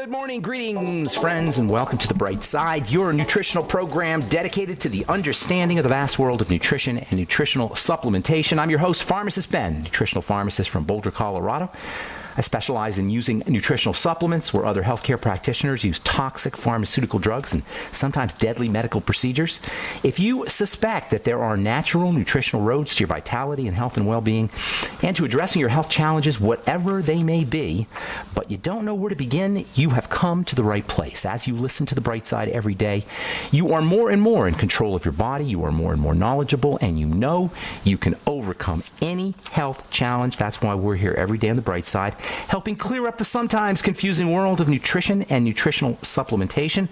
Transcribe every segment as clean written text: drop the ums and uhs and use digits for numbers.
Good morning, greetings, friends, and welcome to The Bright Side, your nutritional program dedicated to the understanding of the vast world of nutrition and nutritional supplementation. I'm your host, Pharmacist Ben, nutritional pharmacist from Boulder, Colorado. I specialize in using nutritional supplements where other healthcare practitioners use toxic pharmaceutical drugs and sometimes deadly medical procedures. If you suspect that there are natural nutritional roads to your vitality and health and well-being and to addressing your health challenges, whatever they may be, but you don't know where to begin, you have come to the right place. As you listen to The Bright Side every day, you are more and more in control of your body, you are more and more knowledgeable, and you know you can overcome any health challenge. That's why we're here every day on The Bright Side, helping clear up the sometimes confusing world of nutrition and nutritional supplementation.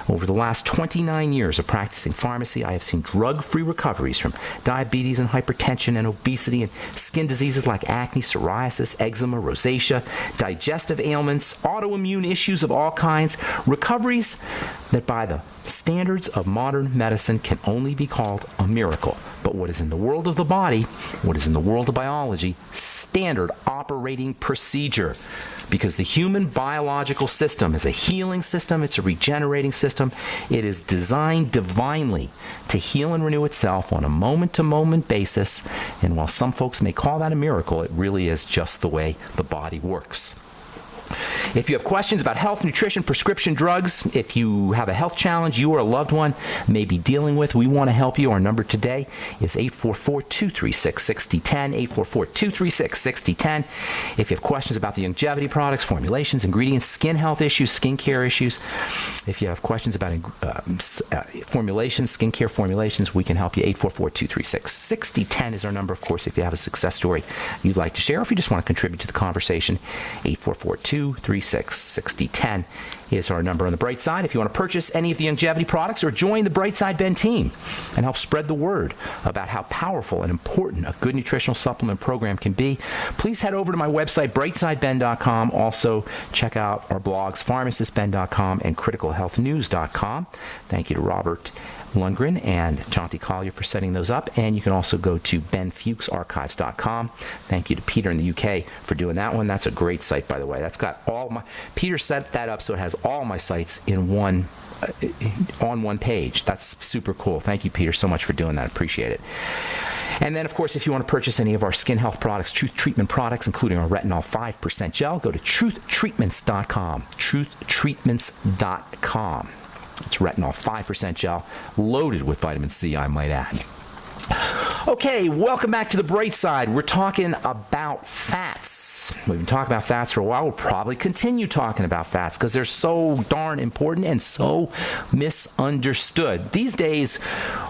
Over the last 29 years of practicing pharmacy, I have seen drug-free recoveries from diabetes and hypertension and obesity and skin diseases like acne, psoriasis, eczema, rosacea, digestive ailments, autoimmune issues of all kinds, recoveries that by the standards of modern medicine can only be called a miracle. But what is in the world of the body, what is in the world of biology, standard operating procedure. Because the human biological system is a healing system, it's a regenerating system. It is designed divinely to heal and renew itself on a moment-to-moment basis. And while some folks may call that a miracle, it really is just the way the body works. If you have questions about health, nutrition, prescription drugs, if you have a health challenge you or a loved one may be dealing with, we want to help you. Our number today is 844-236-6010, 844-236-6010. If you have questions about the longevity products, formulations, ingredients, skin health issues, skincare issues, if you have questions about formulations, skincare formulations, we can help you. 844-236-6010 is our number. Of course, if you have a success story you'd like to share, if you just want to contribute to the conversation, 844-236-6010 is our number on The Bright Side. If you want to purchase any of the longevity products or join the Bright Side Ben team and help spread the word about how powerful and important a good nutritional supplement program can be, please head over to my website, brightsideben.com. Also, check out our blogs, pharmacistben.com and criticalhealthnews.com. Thank you to Robert Lundgren and Jonty Collier for setting those up. And you can also go to benfuchsarchives.com. Thank you to Peter in the UK for doing that one. That's a great site, by the way. That's got all my... Peter set that up so it has all my sites in one on one page. That's super cool. Thank you, Peter, so much for doing that. I appreciate it. And then, of course, if you want to purchase any of our skin health products, Truth Treatment products, including our Retinol 5% gel, go to truthtreatments.com. Truthtreatments.com. It's Retinol 5% gel, loaded with vitamin C, I might add. Okay, welcome back to The Bright Side. We're talking about fats. We've been talking about fats for a while. We'll probably continue talking about fats because they're so darn important and so misunderstood. These days,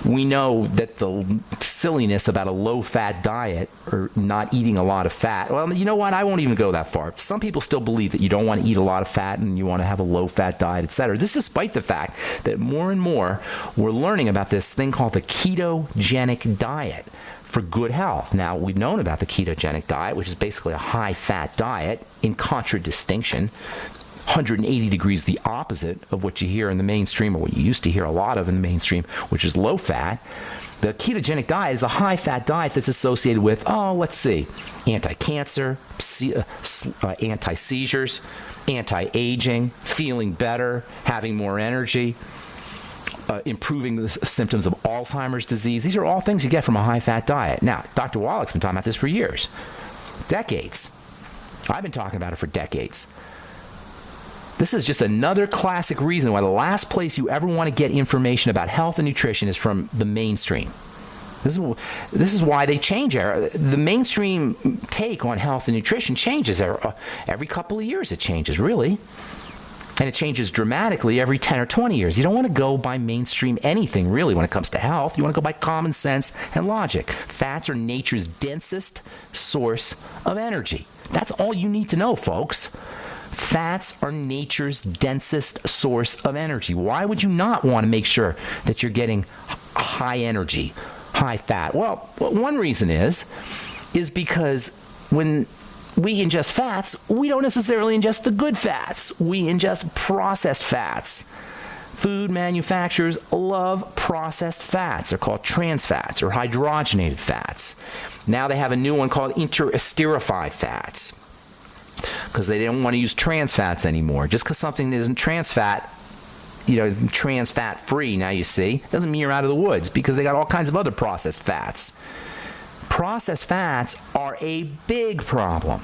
we know that the silliness about a low-fat diet or not eating a lot of fat, well, you know what? I won't even go that far. Some people still believe that you don't want to eat a lot of fat and you want to have a low-fat diet, etc. This is despite the fact that more and more we're learning about this thing called the ketogenic diet for good health. Now, we've known about the ketogenic diet, which is basically a high-fat diet in contradistinction, 180 degrees the opposite of what you hear in the mainstream, or what you used to hear a lot of in the mainstream, which is low-fat. The ketogenic diet is a high-fat diet that's associated with, anti-cancer, anti-seizures, anti-aging, feeling better, having more energy, improving the symptoms of Alzheimer's disease. These are all things you get from a high-fat diet. Now, Dr. Wallach's been talking about this for years, decades. I've been talking about it for decades. This is just another classic reason why the last place you ever want to get information about health and nutrition is from the mainstream. This is why they change. The mainstream take on health and nutrition changes every couple of years. It changes, really. And it changes dramatically every 10 or 20 years. You don't want to go by mainstream anything, really, when it comes to health. You want to go by common sense and logic. Fats are nature's densest source of energy. That's all you need to know, folks. Fats are nature's densest source of energy. Why would you not want to make sure that you're getting high energy, high fat? Well, one reason is because when we ingest fats, we don't necessarily ingest the good fats. We ingest processed fats. Food manufacturers love processed fats. They're called trans fats or hydrogenated fats. Now they have a new one called interesterified fats. because they didn't want to use trans fats anymore. Just because something isn't trans fat, trans fat free, now you see, doesn't mean you're out of the woods, because they got all kinds of other processed fats. Processed fats are a big problem.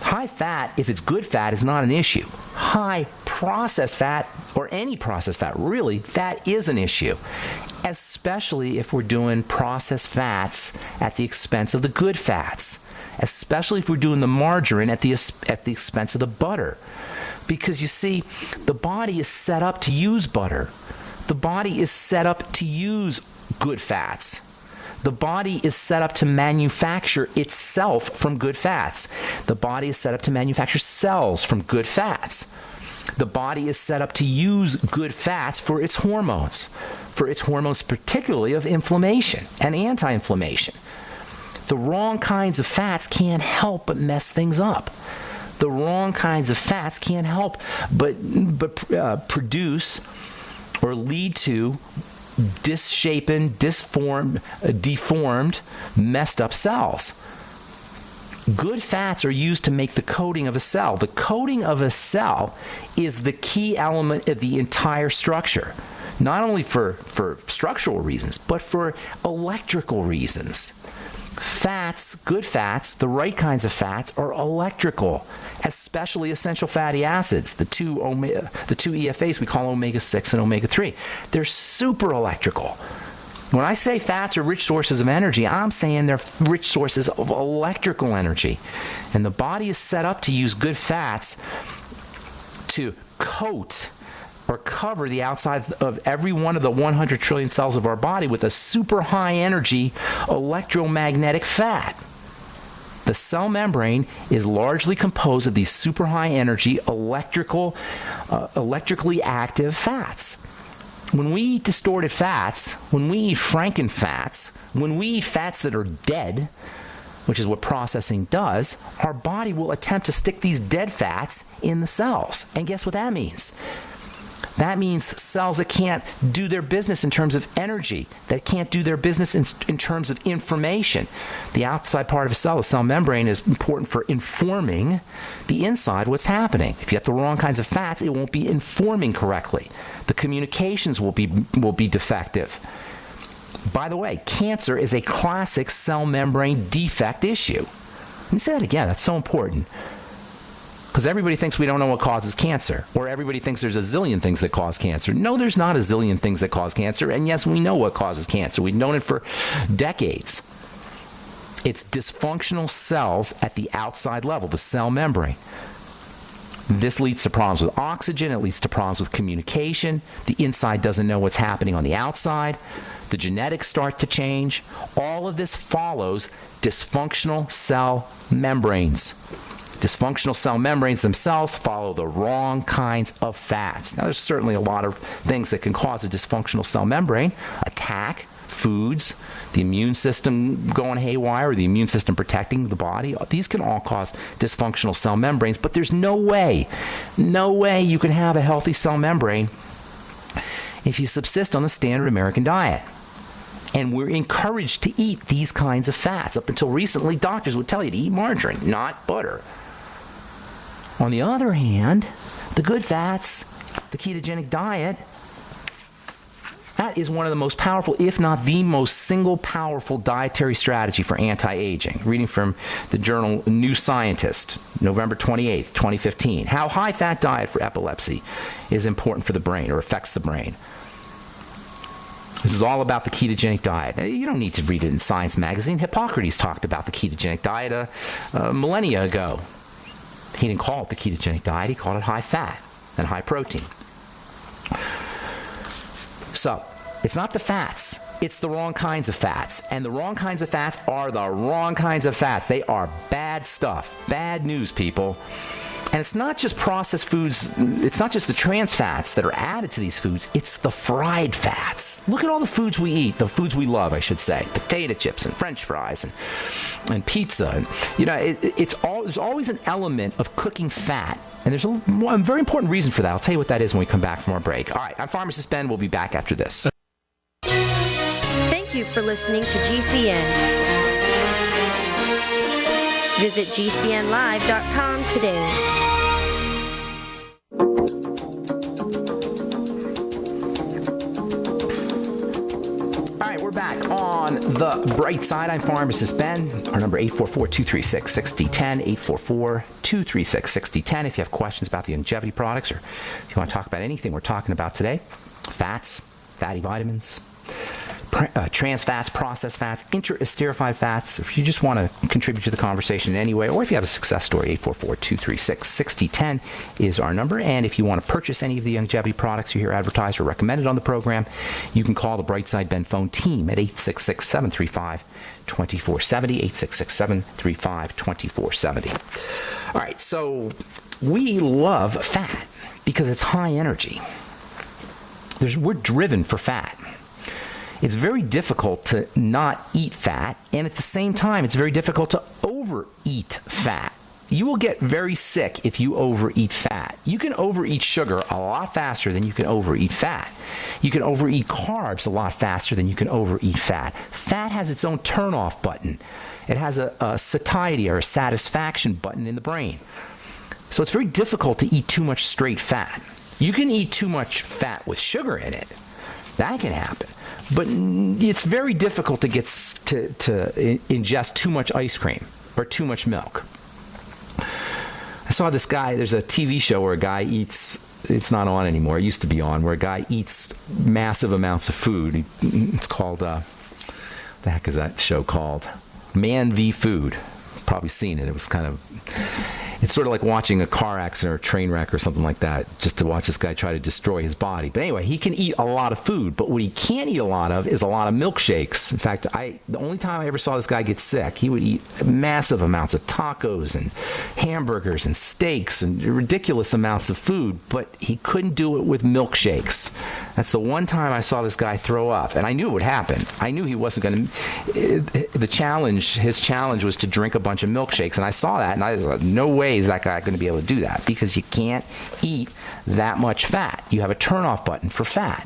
High fat, if it's good fat, is not an issue. High processed fat, or any processed fat, really, that is an issue. Especially if we're doing processed fats at the expense of the good fats. Especially if we're doing the margarine at the expense of the butter. Because you see, the body is set up to use butter. The body is set up to use good fats. The body is set up to manufacture itself from good fats. The body is set up to manufacture cells from good fats. The body is set up to use good fats for its hormones particularly of inflammation and anti-inflammation. The wrong kinds of fats can't help but mess things up. The wrong kinds of fats can't help but produce or lead to disshapen, deformed, messed up cells. Good fats are used to make the coating of a cell. The coating of a cell is the key element of the entire structure, not only for structural reasons, but for electrical reasons. Fats, good fats, the right kinds of fats are electrical, especially essential fatty acids, the two EFAs we call omega-6 and omega-3. They're super electrical. When I say fats are rich sources of energy, I'm saying they're rich sources of electrical energy. And the body is set up to use good fats to coat or cover the outside of every one of the 100 trillion cells of our body with a super high energy electromagnetic fat. The cell membrane is largely composed of these super high energy electrically active fats. When we eat distorted fats, when we eat frankenfats, when we eat fats that are dead, which is what processing does, our body will attempt to stick these dead fats in the cells. And guess what that means? That means cells that can't do their business in terms of energy, that can't do their business in terms of information. The outside part of a cell, the cell membrane, is important for informing the inside what's happening. If you have the wrong kinds of fats, it won't be informing correctly. The communications will be defective. By the way, cancer is a classic cell membrane defect issue. Let me say that again. That's so important. Because everybody thinks we don't know what causes cancer, or everybody thinks there's a zillion things that cause cancer. No, there's not a zillion things that cause cancer, and yes, we know what causes cancer. We've known it for decades. It's dysfunctional cells at the outside level, the cell membrane. This leads to problems with oxygen. It leads to problems with communication. The inside doesn't know what's happening on the outside. The genetics start to change. All of this follows dysfunctional cell membranes. Dysfunctional cell membranes themselves follow the wrong kinds of fats. Now, there's certainly a lot of things that can cause a dysfunctional cell membrane. Attack, foods, the immune system going haywire, or the immune system protecting the body. These can all cause dysfunctional cell membranes, but there's no way you can have a healthy cell membrane if you subsist on the standard American diet. And we're encouraged to eat these kinds of fats. Up until recently, doctors would tell you to eat margarine, not butter. On the other hand, the good fats, the ketogenic diet, that is one of the most powerful, if not the most single powerful dietary strategy for anti-aging. Reading from the journal New Scientist, November 28th, 2015. How high-fat diet for epilepsy is important for the brain, or affects the brain. This is all about the ketogenic diet. You don't need to read it in Science magazine. Hippocrates talked about the ketogenic diet millennia ago. He didn't call it the ketogenic diet. He called it high fat and high protein. So, it's not the fats. It's the wrong kinds of fats. And the wrong kinds of fats are the wrong kinds of fats. They are bad stuff. Bad news, people. And it's not just processed foods, it's not just the trans fats that are added to these foods, it's the fried fats. Look at all the foods we eat, the foods we love, I should say. Potato chips and French fries and pizza. And, there's always an element of cooking fat. And there's a very important reason for that. I'll tell you what that is when we come back from our break. All right, I'm Pharmacist Ben. We'll be back after this. Thank you for listening to GCN. Visit GCNlive.com today. We're back on the bright side. I'm Pharmacist Ben. Our number 844-236-6010, 844-236-6010. If you have questions about the longevity products or if you want to talk about anything we're talking about today, fats, fatty vitamins, trans fats, processed fats, interesterified fats. If you just want to contribute to the conversation in any way, or if you have a success story, 844-236-6010 is our number. And if you want to purchase any of the longevity products you hear advertised or recommended on the program, you can call the Brightside Ben phone team at 866-735-2470, 866-735-2470. All right, so we love fat because it's high energy. We're driven for fat. It's very difficult to not eat fat, and at the same time, it's very difficult to overeat fat. You will get very sick if you overeat fat. You can overeat sugar a lot faster than you can overeat fat. You can overeat carbs a lot faster than you can overeat fat. Fat has its own turn-off button. It has a satiety or a satisfaction button in the brain. So it's very difficult to eat too much straight fat. You can eat too much fat with sugar in it. That can happen. But it's very difficult to get to ingest too much ice cream or too much milk. I saw this guy, there's a TV show where a guy eats, it's not on anymore, it used to be on, where a guy eats massive amounts of food. It's called, the heck is that show called? Man v. Food. Probably seen it. It was kind of... It's sort of like watching a car accident or a train wreck or something like that, just to watch this guy try to destroy his body. But anyway, he can eat a lot of food, but what he can't eat a lot of is a lot of milkshakes. In fact, the only time I ever saw this guy get sick, he would eat massive amounts of tacos and hamburgers and steaks and ridiculous amounts of food, but he couldn't do it with milkshakes. That's the one time I saw this guy throw up, and I knew it would happen. I knew he wasn't going to... His challenge was to drink a bunch of milkshakes, and I saw that, and I was like, no way is that guy going to be able to do that, because you can't eat that much fat. You have a turn-off button for fat,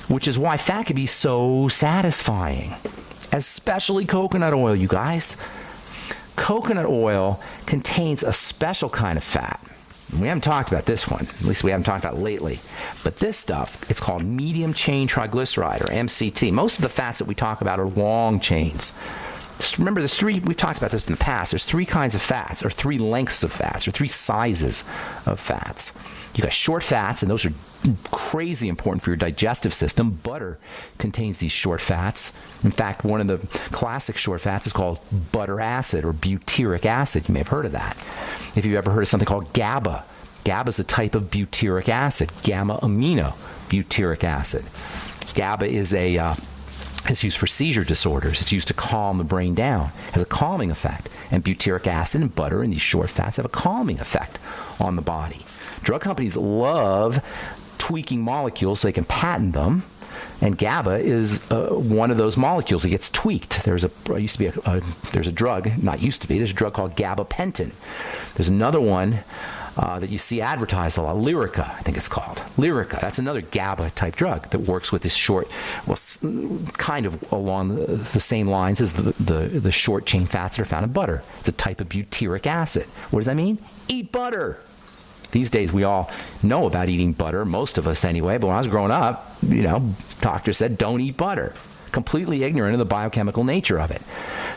which is why fat can be so satisfying, especially coconut oil, you guys. Coconut oil contains a special kind of fat. We haven't talked about this one. At least we haven't talked about it lately. But this stuff, it's called medium-chain triglyceride, or MCT. Most of the fats that we talk about are long chains. Remember, there's three, we've talked about this in the past, there's three kinds of fats, or three lengths of fats, or three sizes of fats. You got short fats, and those are crazy important for your digestive system. Butter contains these short fats. In fact, one of the classic short fats is called butter acid, or butyric acid. You may have heard of that. If you've ever heard of something called GABA, GABA is a type of butyric acid, gamma-amino butyric acid. GABA is it's used for seizure disorders. It's used to calm the brain down. It has a calming effect. And butyric acid and butter and these short fats have a calming effect on the body. Drug companies love tweaking molecules so they can patent them. And GABA is one of those molecules that gets tweaked. There's a drug called gabapentin. There's another one that you see advertised a lot, Lyrica, I think it's called. Lyrica, that's another GABA-type drug that works with this short, well, kind of along the same lines as the short-chain fats that are found in butter. It's a type of butyric acid. What does that mean? Eat butter. These days, we all know about eating butter, most of us anyway, but when I was growing up, doctors said, don't eat butter. Completely ignorant of the biochemical nature of it.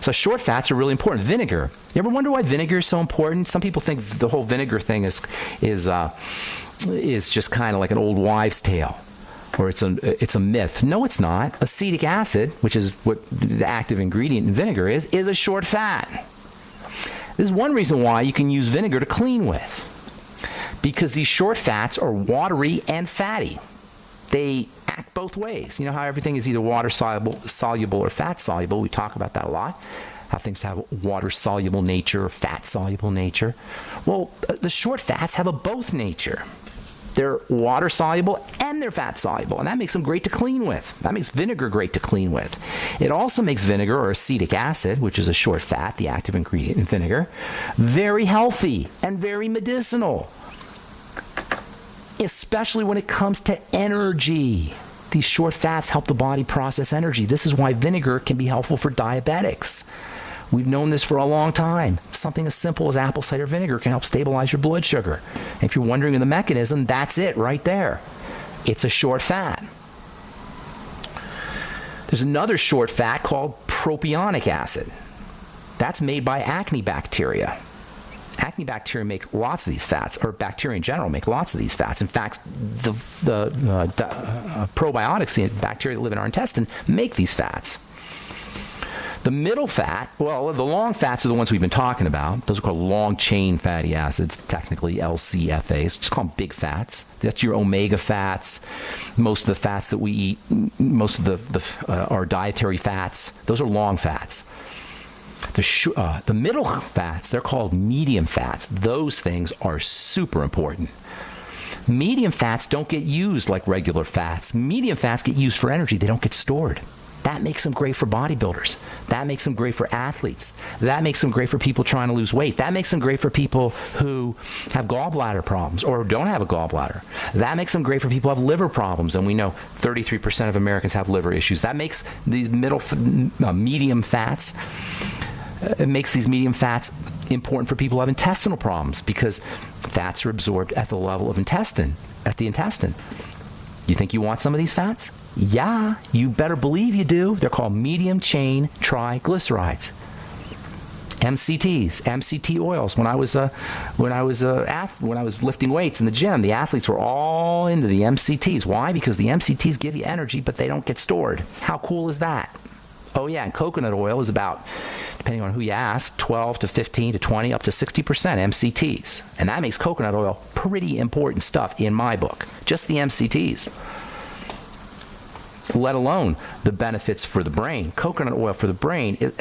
So short fats are really important. Vinegar. You ever wonder why vinegar is so important? Some people think the whole vinegar thing is just kind of like an old wives' tale, or it's a myth. No, it's not. Acetic acid, which is what the active ingredient in vinegar is a short fat. This is one reason why you can use vinegar to clean with, because these short fats are watery and fatty. They act both ways. You know how everything is either water soluble or fat soluble. We talk about that a lot. How things have water soluble nature or fat soluble nature. Well, the short fats have a both nature. They're water soluble and they're fat soluble, and that makes them great to clean with. That makes vinegar great to clean with. It also makes vinegar, or acetic acid, which is a short fat, the active ingredient in vinegar, very healthy and very medicinal, especially when it comes to energy. These short fats help the body process energy. This is why vinegar can be helpful for diabetics. We've known this for a long time. Something as simple as apple cider vinegar can help stabilize your blood sugar. And if you're wondering the mechanism, that's it right there. It's a short fat. There's another short fat called propionic acid. That's made by acne bacteria. Acne bacteria make lots of these fats, or bacteria in general make lots of these fats. In fact, the probiotics, the bacteria that live in our intestine, make these fats. The middle fat, well, the long fats are the ones we've been talking about. Those are called long-chain fatty acids, technically LCFAs. Just call them big fats. That's your omega fats. Most of the fats that we eat, most of our dietary fats, those are long fats. The middle fats, they're called medium fats. Those things are super important. Medium fats don't get used like regular fats. Medium fats get used for energy. They don't get stored. That makes them great for bodybuilders. That makes them great for athletes. That makes them great for people trying to lose weight. That makes them great for people who have gallbladder problems or don't have a gallbladder. That makes them great for people who have liver problems. And we know 33% of Americans have liver issues. That makes these medium fats, it makes these medium fats important for people who have intestinal problems because fats are absorbed at the level of the intestine. You think you want some of these fats? Yeah, you better believe you do. They're called medium chain triglycerides. MCTs, MCT oils. When I was lifting weights in the gym, the athletes were all into the MCTs. Why? Because the MCTs give you energy, but they don't get stored. How cool is that? Oh yeah, and coconut oil is about, depending on who you ask, 12 to 15 to 20 up to 60% MCTs. And that makes coconut oil pretty important stuff in my book. Just the MCTs. Let alone the benefits for the brain. Coconut oil for the brain is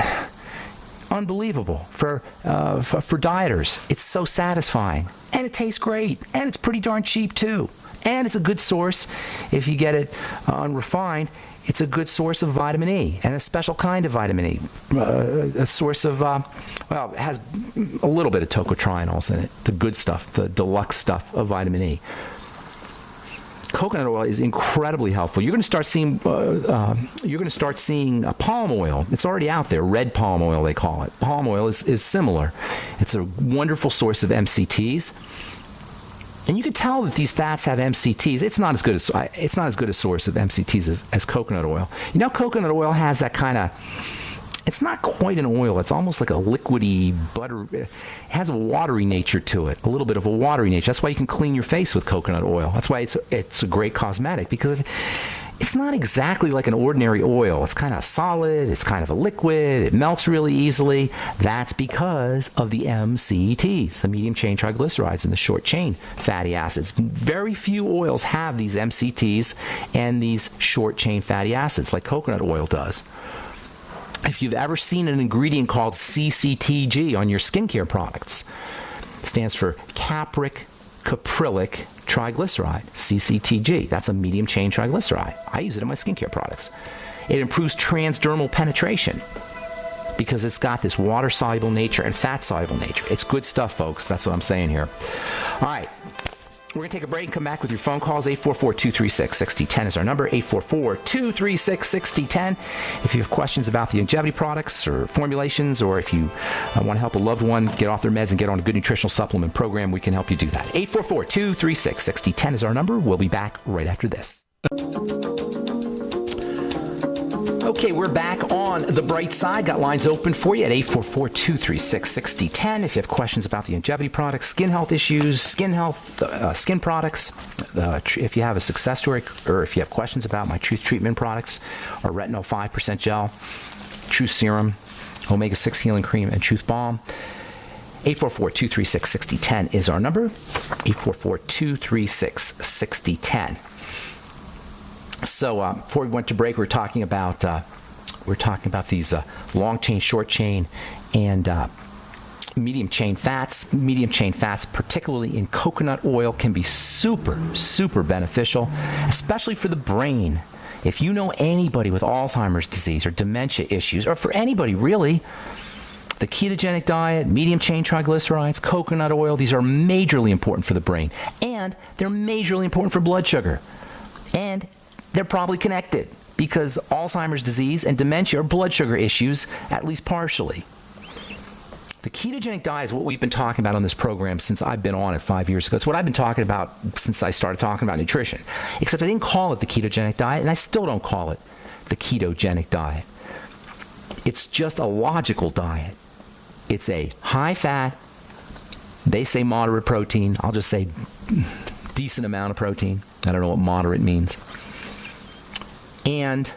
unbelievable for dieters. It's so satisfying. And it tastes great. And it's pretty darn cheap too. And it's a good source, if you get it unrefined, it's a good source of vitamin E, and a special kind of vitamin E. A source of, it has a little bit of tocotrienols in it, the good stuff, the deluxe stuff of vitamin E. Coconut oil is incredibly helpful. You're going to start seeing palm oil. It's already out there. Red palm oil, they call it. Palm oil is similar. It's a wonderful source of MCTs. And you can tell that these fats have MCTs. It's not as good a source of MCTs as coconut oil. You know, coconut oil has that kind of, it's not quite an oil. It's almost like a liquidy butter. It has a watery nature to it, a little bit of a watery nature. That's why you can clean your face with coconut oil. That's why it's a great cosmetic, because it's not exactly like an ordinary oil. It's kind of solid. It's kind of a liquid. It melts really easily. That's because of the MCTs, the medium chain triglycerides and the short chain fatty acids. Very few oils have these MCTs and these short chain fatty acids like coconut oil does. If you've ever seen an ingredient called CCTG on your skincare products, it stands for capric caprylic triglyceride, CCTG. That's a medium chain triglyceride. I use it in my skincare products. It improves transdermal penetration because it's got this water-soluble nature and fat-soluble nature. It's good stuff, folks. That's what I'm saying here. All right. We're going to take a break and come back with your phone calls. 844-236-6010 is our number, 844-236-6010. If you have questions about the longevity products or formulations, or if you want to help a loved one get off their meds and get on a good nutritional supplement program, we can help you do that. 844-236-6010 is our number. We'll be back right after this. Okay, we're back on the bright side. Got lines open for you at 844-236-6010. If you have questions about the longevity products, skin health issues, skin products, if you have a success story, or if you have questions about my Truth Treatment products, or Retinol 5% Gel, Truth Serum, Omega-6 Healing Cream, and Truth Balm, 844-236-6010 is our number, 844-236-6010. So before we went to break, we were talking about these long chain, short chain, and medium chain fats. Medium chain fats, particularly in coconut oil, can be super, super beneficial, especially for the brain. If you know anybody with Alzheimer's disease or dementia issues, or for anybody really, the ketogenic diet, medium chain triglycerides, coconut oil, these are majorly important for the brain, and they're majorly important for blood sugar, and they're probably connected because Alzheimer's disease and dementia are blood sugar issues, at least partially. The ketogenic diet is what we've been talking about on this program since I've been on it 5 years ago. It's what I've been talking about since I started talking about nutrition. Except I didn't call it the ketogenic diet, and I still don't call it the ketogenic diet. It's just a logical diet. It's a high fat, they say moderate protein. I'll just say decent amount of protein. I don't know what moderate means. And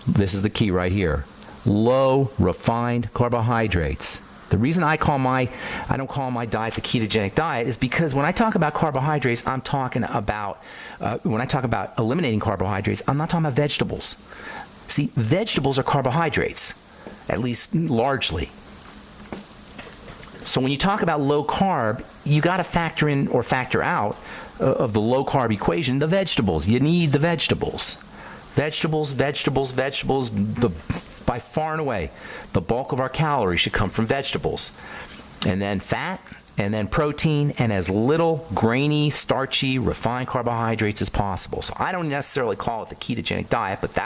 this is the key right here. Low refined carbohydrates. The reason I don't call my diet the ketogenic diet is because when I talk about carbohydrates, I'm talking about, when I talk about eliminating carbohydrates, I'm not talking about vegetables. See, vegetables are carbohydrates, at least largely. So when you talk about low carb, you got to factor in or factor out of the low carb equation the vegetables. You need the vegetables. Vegetables. By far and away, the bulk of our calories should come from vegetables. And then fat, and then protein, and as little grainy, starchy, refined carbohydrates as possible. So I don't necessarily call it the ketogenic diet, but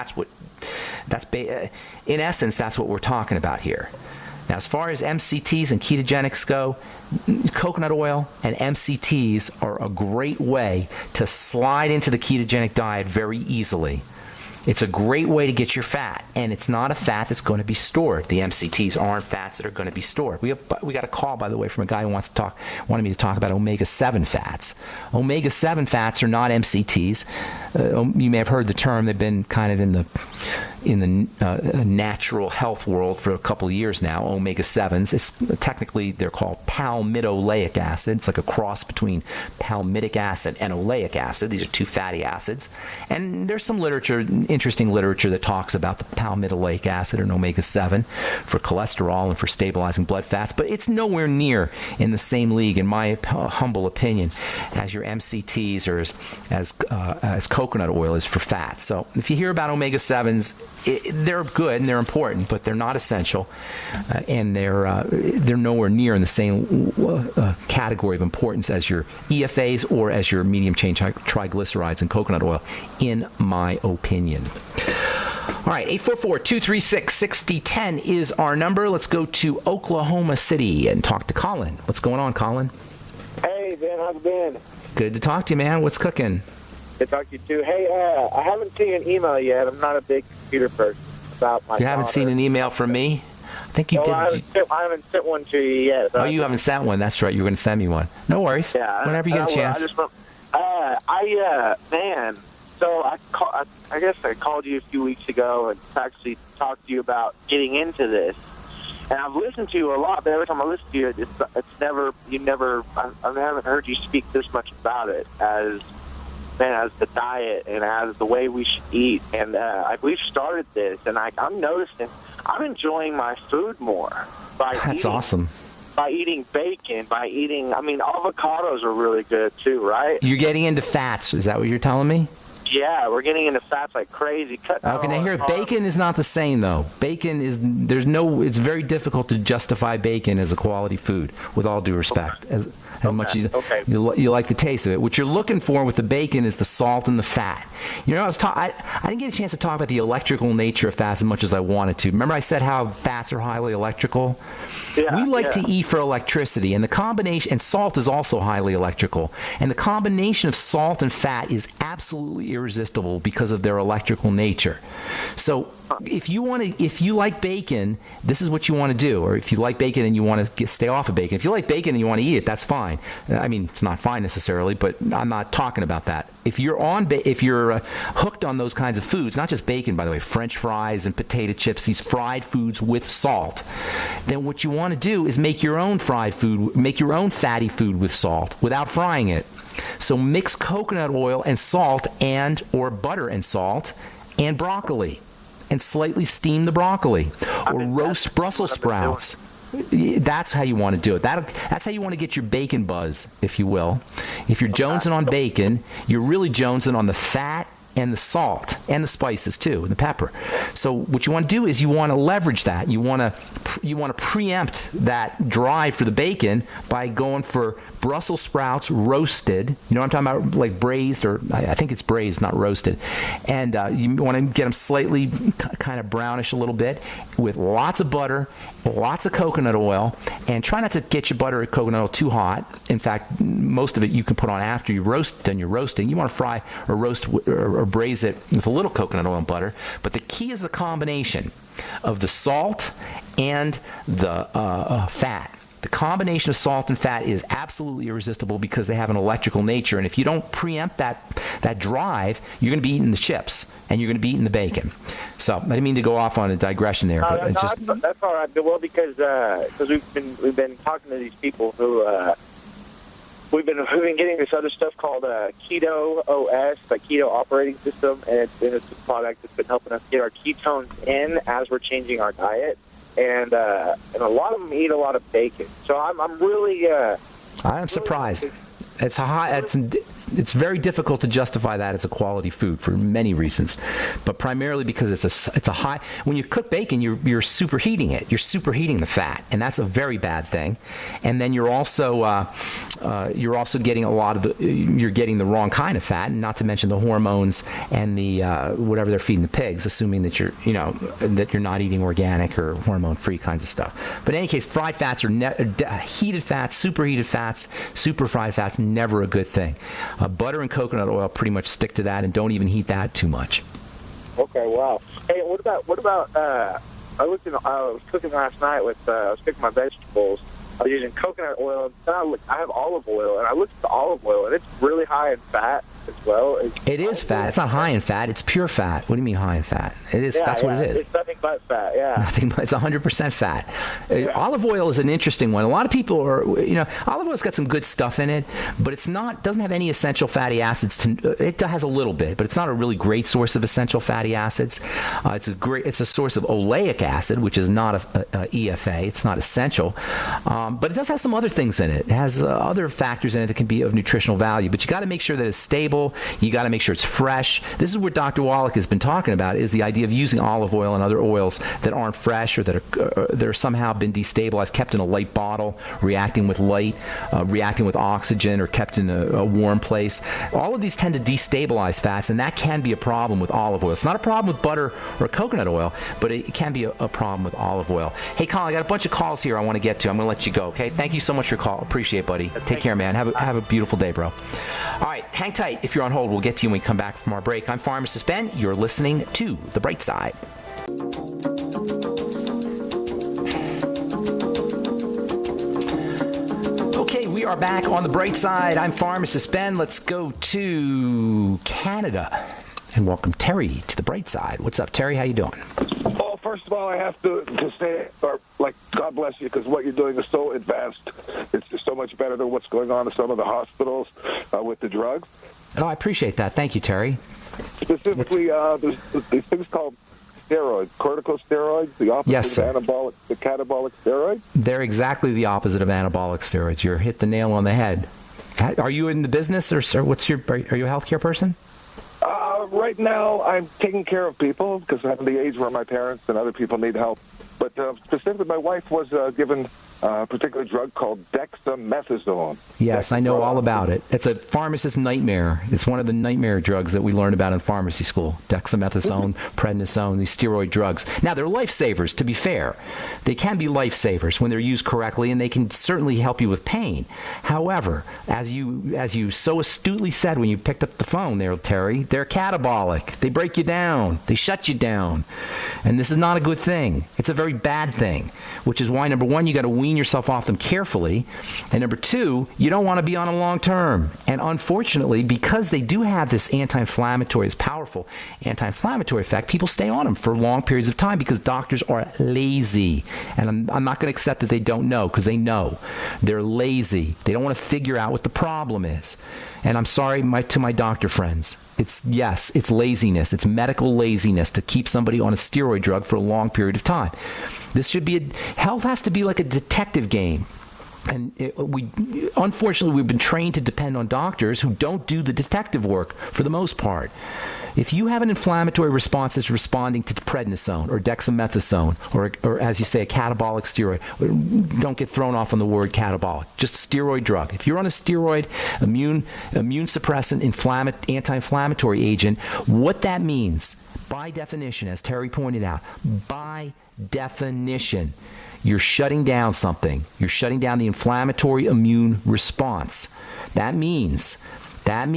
in essence, that's what we're talking about here. Now, as far as MCTs and ketogenics go, coconut oil and MCTs are a great way to slide into the ketogenic diet very easily. It's a great way to get your fat, and it's not a fat that's going to be stored. The MCTs aren't fats that are going to be stored. We got a call, by the way, from a guy who wanted me to talk about omega-7 fats. Omega-7 fats are not MCTs. You may have heard the term. They've been kind of in the natural health world for a couple of years now. Omega-7s. Technically, they're called palmitoleic acid. It's like a cross between palmitic acid and oleic acid. These are two fatty acids, and there's some interesting literature that talks about the palmitoleic acid and omega-7 for cholesterol and for stabilizing blood fats, but it's nowhere near in the same league, in my humble opinion, as your MCTs or as coconut oil is for fat. So if you hear about omega-7s, they're good and they're important, but they're not essential, and they're nowhere near in the same category of importance as your EFAs or as your medium-chain triglycerides and coconut oil, in my opinion. All right, 844-236-6010 is our number. Let's go to Oklahoma City and talk to Colin. What's going on, Colin? Hey, Ben, how's it been? Good to talk to you, man. What's cooking? Good to talk to you, too. Hey, I haven't seen an email yet. I'm not a big computer person about my You haven't daughter. seen an email from me? I think you did. I haven't sent one to you yet. Oh, you haven't sent one. That's right. You were going to send me one. No worries. Yeah. Whenever you get a chance. Man, so I guess I called you a few weeks ago and actually talked to you about getting into this. And I've listened to you a lot, but every time I listen to you, I haven't heard you speak this much about it as the diet and as the way we should eat. And we've started this, and I'm noticing I'm enjoying my food more. That's awesome. By eating bacon, avocados are really good too, right? You're getting into fats. Is that what you're telling me? Yeah, we're getting into fats like crazy. Okay, now here, bacon is not the same, though. It's very difficult to justify bacon as a quality food, with all due respect. Okay. How much you like the taste of it. What you're looking for with the bacon is the salt and the fat. You know, I didn't get a chance to talk about the electrical nature of fats as much as I wanted to. Remember I said how fats are highly electrical? Yeah, we like to eat for electricity, and the combination, and salt is also highly electrical, and the combination of salt and fat is absolutely irresistible because of their electrical nature. So if you like bacon, this is what you want to do. Or if you like bacon and you want to stay off of bacon, if you like bacon and you want to eat it, that's fine. I mean, it's not fine necessarily, but I'm not talking about that. If you're hooked on those kinds of foods, not just bacon, by the way, French fries and potato chips, these fried foods with salt, then what you want to do is make your own fried food, make your own fatty food with salt without frying it. So mix coconut oil and salt or butter and salt and broccoli, and slightly steam the broccoli, or roast Brussels sprouts. That's how you want to do it. That's how you want to get your bacon buzz, if you will. If you're jonesing on bacon, you're really jonesing on the fat and the salt and the spices too, and the pepper. So what you want to do is you want to leverage that. You want to preempt that drive for the bacon by going for Brussels sprouts roasted. You know what I'm talking about? Like braised, or I think it's braised, not roasted. And you want to get them slightly kind of brownish a little bit, with lots of butter, lots of coconut oil, and try not to get your butter or coconut oil too hot. In fact, most of it you can put on after you done your roasting. You want to fry or roast or braise it with a little coconut oil and butter. But the key is the combination of the salt and the fat. The combination of salt and fat is absolutely irresistible because they have an electrical nature. And if you don't preempt that drive, you're going to be eating the chips and you're going to be eating the bacon. So I didn't mean to go off on a digression there. But that's all right. Well, because we've been talking to these people who we've been getting this other stuff called Keto OS, the Keto Operating System, and it's a product that's been helping us get our ketones in as we're changing our diet. And a lot of them eat a lot of bacon. So I'm really I'm surprised. It's very difficult to justify that as a quality food for many reasons, but primarily because it's a high. When you cook bacon, you're superheating it. You're superheating the fat, and that's a very bad thing. And then you're also getting you're getting the wrong kind of fat, and not to mention the hormones and the whatever they're feeding the pigs, assuming that you're not eating organic or hormone-free kinds of stuff. But in any case, fried fats are heated fats, superheated fats, super fried fats. Never a good thing. Butter and coconut oil pretty much stick to that, and don't even heat that too much. Okay, wow. Hey, what about? I was cooking last night with. I was cooking my vegetables. I was using coconut oil. And I have olive oil, and I looked at the olive oil, and it's really high in fat as well. It is fat. It's not high in fat. It's pure fat. What do you mean high in fat? It is. Yeah, that's what it is. It's nothing but fat. Yeah. Nothing but. It's 100% fat. Yeah. Olive oil is an interesting one. A lot of people olive oil's got some good stuff in it, but doesn't have any essential fatty acids. It has a little bit, but it's not a really great source of essential fatty acids. It's a source of oleic acid, which is not a EFA. It's not essential, but it does have some other things in it. It has other factors in it that can be of nutritional value. But you got to make sure that it's stable. You got to make sure it's fresh. This is what Dr. Wallach has been talking about, is the idea of using olive oil and other oils that aren't fresh or that are somehow been destabilized, kept in a light bottle, reacting with light, reacting with oxygen, or kept in a warm place. All of these tend to destabilize fats, and that can be a problem with olive oil. It's not a problem with butter or coconut oil, but it can be a problem with olive oil. Hey, Colin, I got a bunch of calls here I want to get to. I'm going to let you go, okay? Thank you so much for your call. Appreciate it, buddy. Take care, man. Have a beautiful day, bro. All right, hang tight. If you're on hold, we'll get to you when we come back from our break. I'm Pharmacist Ben. You're listening to The Bright Side. Okay, we are back on The Bright Side. I'm Pharmacist Ben. Let's go to Canada and welcome Terry to The Bright Side. What's up, Terry? How you doing? Well, first of all, I have to say, God bless you, because what you're doing is so advanced. It's just so much better than what's going on in some of the hospitals with the drugs. Oh, I appreciate that. Thank you, Terry. Specifically, there's these things called steroids, corticosteroids, the opposite of the catabolic steroids. They're exactly the opposite of anabolic steroids. You hit the nail on the head. Are you in the business, or are you a healthcare person? Right now, I'm taking care of people because I'm the age where my parents and other people need help. But specifically, my wife was given a particular drug called dexamethasone. Yes, I know all about it. It's a pharmacist's nightmare. It's one of the nightmare drugs that we learn about in pharmacy school. Dexamethasone, prednisone, these steroid drugs. Now, they're lifesavers, to be fair. They can be lifesavers when they're used correctly, and they can certainly help you with pain. However, as you so astutely said when you picked up the phone there, Terry, they're catabolic. They break you down. They shut you down. And this is not a good thing. It's a very bad thing, which is why, number one, you got to wean yourself off them carefully, and number two, you don't want to be on them long term. And unfortunately, because they do have this anti-inflammatory, this powerful anti-inflammatory effect, people stay on them for long periods of time because doctors are lazy. And I'm not going to accept that they don't know, because they know. They're lazy. They don't want to figure out what the problem is. And I'm sorry to my doctor friends. It's laziness. It's medical laziness to keep somebody on a steroid drug for a long period of time. Health has to be like a detective game. And unfortunately, we've been trained to depend on doctors who don't do the detective work for the most part. If you have an inflammatory response that's responding to prednisone or dexamethasone or as you say, a catabolic steroid, don't get thrown off on the word catabolic, just steroid drug. If you're on a steroid, immune suppressant, anti-inflammatory agent, what that means, by definition, as Terry pointed out, by definition, you're shutting down something. You're shutting down the inflammatory immune response. That means that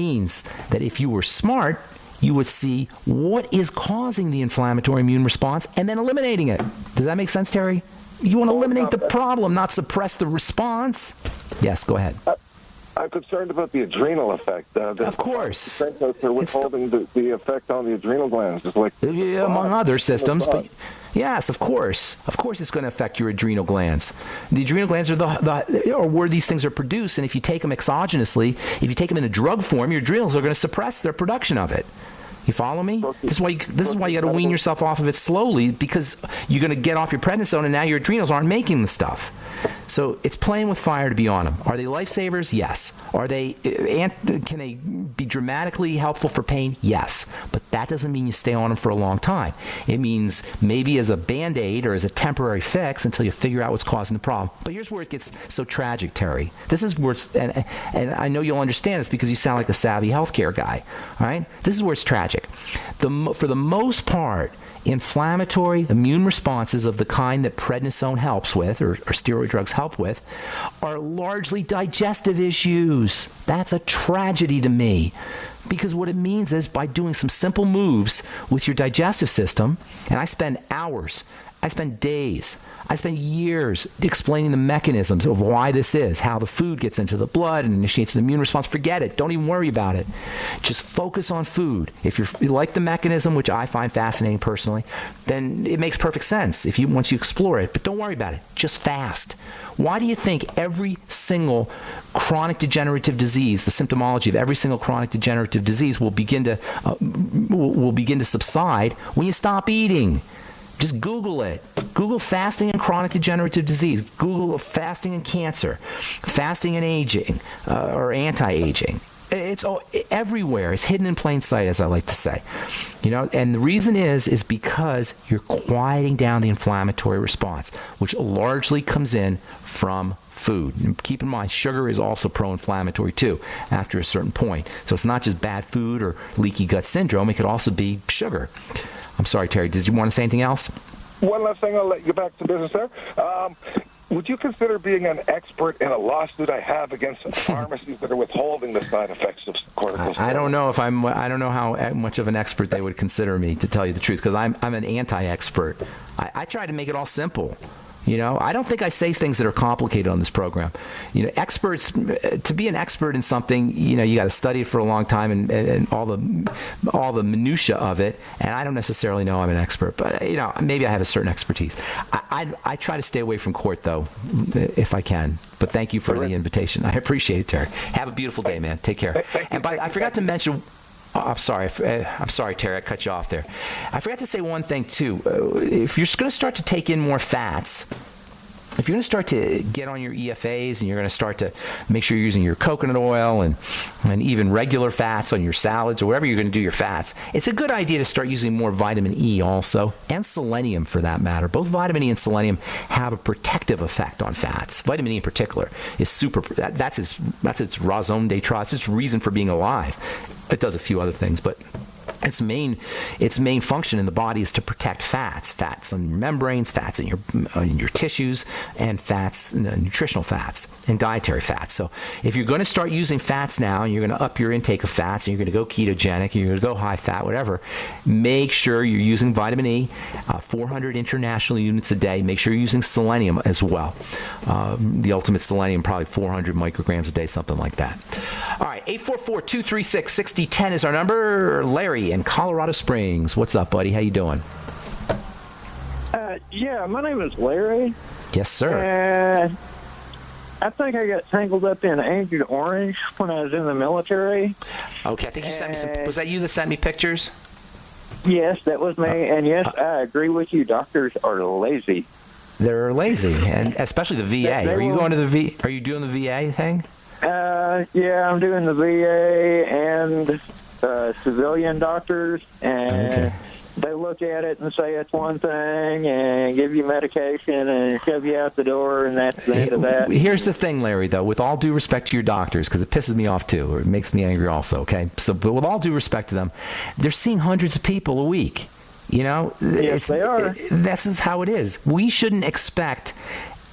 if you were smart, you would see what is causing the inflammatory immune response and then eliminating it. Does that make sense, Terry? You want to eliminate the problem, not suppress the response. Yes, go ahead. I'm concerned about the adrenal effect. Of course. They're withholding the effect on the adrenal glands. It's like, among other systems, but yes, of course. Of course it's going to affect your adrenal glands. The adrenal glands are where these things are produced, and if you take them exogenously, if you take them in a drug form, your adrenals are going to suppress their production of it. You follow me? This is why you got to wean yourself off of it slowly, because you're going to get off your prednisone, and now your adrenals aren't making the stuff. So it's playing with fire to be on them. Are they lifesavers? Yes. Are they? Can they be dramatically helpful for pain? Yes. But that doesn't mean you stay on them for a long time. It means maybe as a Band-Aid or as a temporary fix until you figure out what's causing the problem. But here's where it gets so tragic, Terry. This is where it's, and I know you'll understand this because you sound like a savvy healthcare guy. All right? This is where it's tragic. For the most part, inflammatory immune responses of the kind that prednisone helps with, or steroid drugs help with, are largely digestive issues. That's a tragedy to me, because what it means is by doing some simple moves with your digestive system, and I spend hours, I spend days, I spend years explaining the mechanisms of why this is, how the food gets into the blood and initiates an immune response. Forget it. Don't even worry about it. Just focus on food. If you like the mechanism, which I find fascinating personally, then it makes perfect sense once you explore it. But don't worry about it. Just fast. Why do you think every single chronic degenerative disease, the symptomology of every single chronic degenerative disease will begin to subside when you stop eating? Just Google it. Google fasting and chronic degenerative disease. Google fasting and cancer, fasting and aging, or anti-aging. It's everywhere. It's hidden in plain sight, as I like to say. And the reason is because you're quieting down the inflammatory response, which largely comes in from food. And keep in mind, sugar is also pro-inflammatory too after a certain point. So it's not just bad food or leaky gut syndrome. It could also be sugar. I'm sorry, Terry. Did you want to say anything else? One last thing, I'll let you get back to business there. Would you consider being an expert in a lawsuit I have against pharmacies that are withholding the side effects of corticosteroids? I don't know I don't know how much of an expert they would consider me, to tell you the truth, because I'm an anti-expert. I try to make it all simple. I don't think I say things that are complicated on this program. Experts, to be an expert in something, you got to study it for a long time and all the minutia of it. And I don't necessarily know I'm an expert, but maybe I have a certain expertise. I try to stay away from court though, if I can. But thank you for the invitation. I appreciate it, Terry. Have a beautiful day, man. Take care. And I forgot to mention. I'm sorry, Terry, I cut you off there. I forgot to say one thing, too. If you're going to start to take in more fats, if you're going to start to get on your EFAs and you're going to start to make sure you're using your coconut oil and even regular fats on your salads or wherever you're going to do your fats, it's a good idea to start using more vitamin E also, and selenium for that matter. Both vitamin E and selenium have a protective effect on fats. Vitamin E in particular is super, that's its raison d'etre, it's its reason for being alive. It does a few other things, but its main function in the body is to protect fats on your membranes, fats in your tissues, and fats, nutritional fats and dietary fats. So if you're going to start using fats now, and you're going to up your intake of fats, and you're going to go ketogenic, and you're going to go high fat, whatever, make sure you're using vitamin E, 400 international units a day. Make sure you're using selenium as well. The ultimate selenium, probably 400 micrograms a day, something like that. All right, 844-236-6010 is our number. Larry in Colorado Springs. What's up, buddy? How you doing? Yeah, my name is Larry. Yes, sir. I think I got tangled up in Agent Orange when I was in the military. Okay, I think you sent me some. Was that you that sent me pictures? Yes, that was me. And yes, I agree with you. Doctors are lazy. They're lazy, and especially the VA. Are you going to the V? Are you doing the VA thing? Yeah, I'm doing the VA, and civilian doctors, and Okay. they look at it and say it's one thing and give you medication and shove you out the door, and that's the end of that. Here's the thing, Larry, though, with all due respect to your doctors, because it pisses me off too, or it makes me angry also, okay? So, but with all due respect to them, they're seeing hundreds of people a week. You know, Yes, they are. This is how it is. We shouldn't expect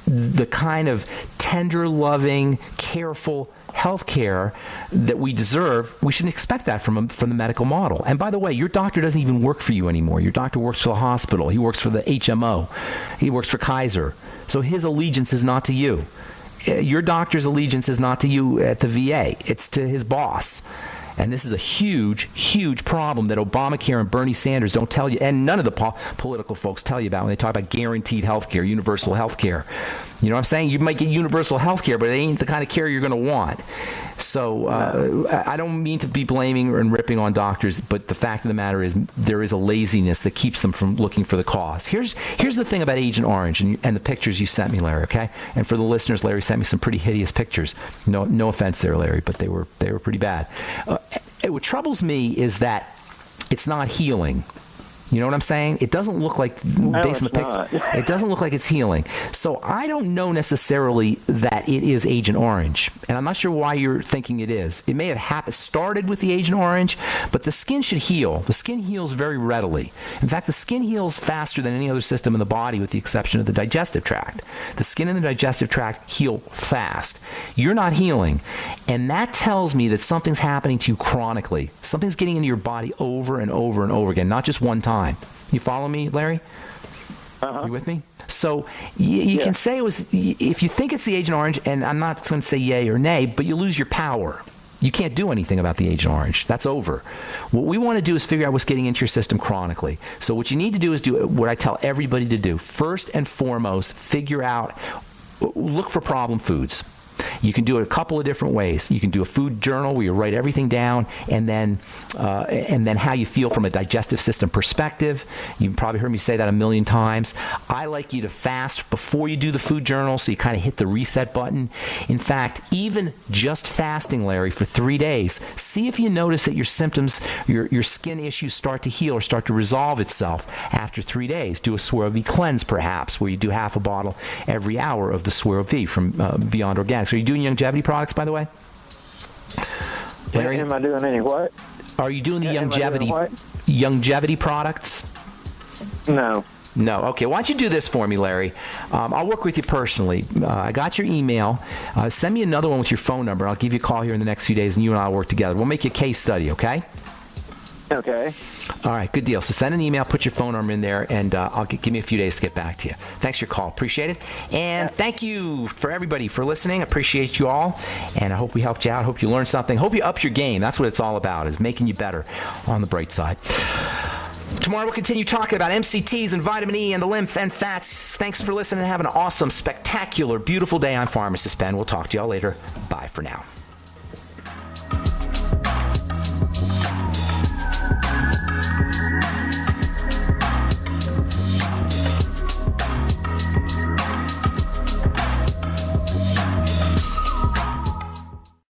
the kind of tender, loving, careful health care that we deserve. We shouldn't expect that from the medical model. And by the way, your doctor doesn't even work for you anymore. Your doctor works for the hospital. He works for the HMO. He works for Kaiser. So his allegiance is not to you. Your doctor's allegiance is not to you at the VA. It's to his boss. And this is a huge, huge problem that Obamacare and Bernie Sanders don't tell you, and none of the political folks tell you about when they talk about guaranteed health care, universal health care. You know what I'm saying? You might get universal health care, but it ain't the kind of care you're going to want. So I don't mean to be blaming and ripping on doctors, but the fact of the matter is there is a laziness that keeps them from looking for the cause. Here's the thing about Agent Orange and the pictures you sent me, Larry, okay? And for the listeners, Larry sent me some pretty hideous pictures. No offense there, Larry, but they were pretty bad. What troubles me is that it's not healing. You know what I'm saying? It doesn't look like, based on the picture, it doesn't look like it's healing. So I don't know necessarily that it is Agent Orange, and I'm not sure why you're thinking it is. It may have started with the Agent Orange, but the skin should heal. The skin heals very readily. In fact, the skin heals faster than any other system in the body, with the exception of the digestive tract. The skin and the digestive tract heal fast. You're not healing, and that tells me that something's happening to you chronically. Something's getting into your body over and over and over again, not just one time. You follow me, Larry? Uh-huh. You with me? So you can say it was, if you think it's the Agent Orange, and I'm not going to say yay or nay, but you lose your power. You can't do anything about the Agent Orange. That's over. What we want to do is figure out what's getting into your system chronically. So what you need to do is do what I tell everybody to do. First and foremost, look for problem foods. You can do it a couple of different ways. You can do a food journal where you write everything down, and then how you feel from a digestive system perspective. You've probably heard me say that a million times. I like you to fast before you do the food journal, so you kind of hit the reset button. In fact, even just fasting, Larry, for 3 days, see if you notice that your symptoms, your skin issues start to heal or start to resolve itself after 3 days. Do a Swero V cleanse, perhaps, where you do half a bottle every hour of the Swero V from Beyond Organics. Are you doing longevity products, by the way? Larry? Am I doing any what? Are you doing the longevity products? No. No. Okay. Why don't you do this for me, Larry? I'll work with you personally. I got your email. Send me another one with your phone number. I'll give you a call here in the next few days, and you and I will work together. We'll make you a case study, okay? Okay. All right. Good deal. So send an email, put your phone number in there, and give me a few days to get back to you. Thanks for your call. Appreciate it. And thank you for everybody for listening. Appreciate you all. And I hope we helped you out. Hope you learned something. Hope you upped your game. That's what it's all about, is making you better on the bright side. Tomorrow we'll continue talking about MCTs and vitamin E and the lymph and fats. Thanks for listening and have an awesome, spectacular, beautiful day. I'm Pharmacist Ben. We'll talk to y'all later. Bye for now.